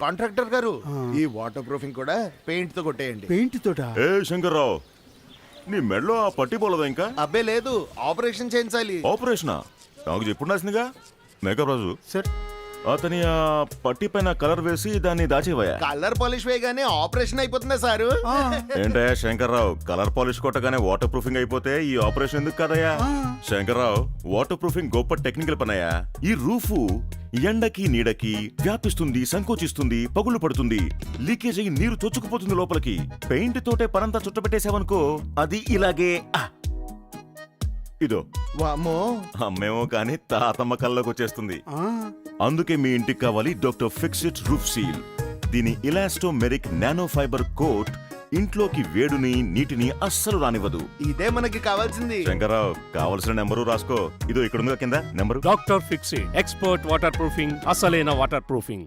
Contractor గారు ఈ water proofing కూడా పెయింట్ తో కొట్టేయండి. పెయింట్ తోటా? ఏ శంకర్రావు, నీ మెడలో ఆ పట్టి పోలదా ఇంకా? అబ్బే లేదు, ఆపరేషన్ చేయించాలి. ఆపరేషనా? నాకు చెప్పుండాల్సిందిగా. మేకప్ రాజు సార్ అతని ఆ పట్టి పైన కలర్ వేసి దాన్ని దాచేవయా? కలర్ పాలిష్ వేయగానే ఆపరేషన్ అయిపోతుందా సారు? ఏంటయ్యా శంకర్రావు, కలర్ పాలిష్ కొట్టగానే వాటర్ ప్రూఫింగ్ అయిపోతే ఈ ఆపరేషన్ ఎందుకు కదయ్యా? శంకర్రావు, వాటర్ ప్రూఫింగ్ గొప్ప టెక్నికల్ పనయ్యా. ఈ రూఫు ఎండకి నీడకి వ్యాపిస్తుంది, సంకోచిస్తుంది, పగుళ్ళు పడుతుంది, లీకేజ్ అయ్యి నీరు చొచ్చుకుపోతుంది లోపలికి. పెయింట్ తోటే పనంతా చుట్టపెట్టేసావనుకో, అది ఇలాగే ఇదో వామ్మో, అమ్మేమో కానీ తాతమ్మ కల్లోకి వచ్చేస్తుంది. అందుకే మీ ఇంటికి కావాలి డాక్టర్ ఫిక్సిట్ రూఫ్ సీల్. దీని ఇలాస్టోమెరిక్ నానో ఫైబర్ కోట్ ఇంట్లోకి వేడుని నీటిని అస్సలు రానివ్వదు. ఇదే మనకి కావాల్సింది. శంకర్రావు, కావలసిన నెంబరు రాసుకో. ఇదో ఇక్కడ ఉందిగా కింద number. Doctor Fixit expert water proofing, అసలైన వాటర్ ప్రూఫింగ్.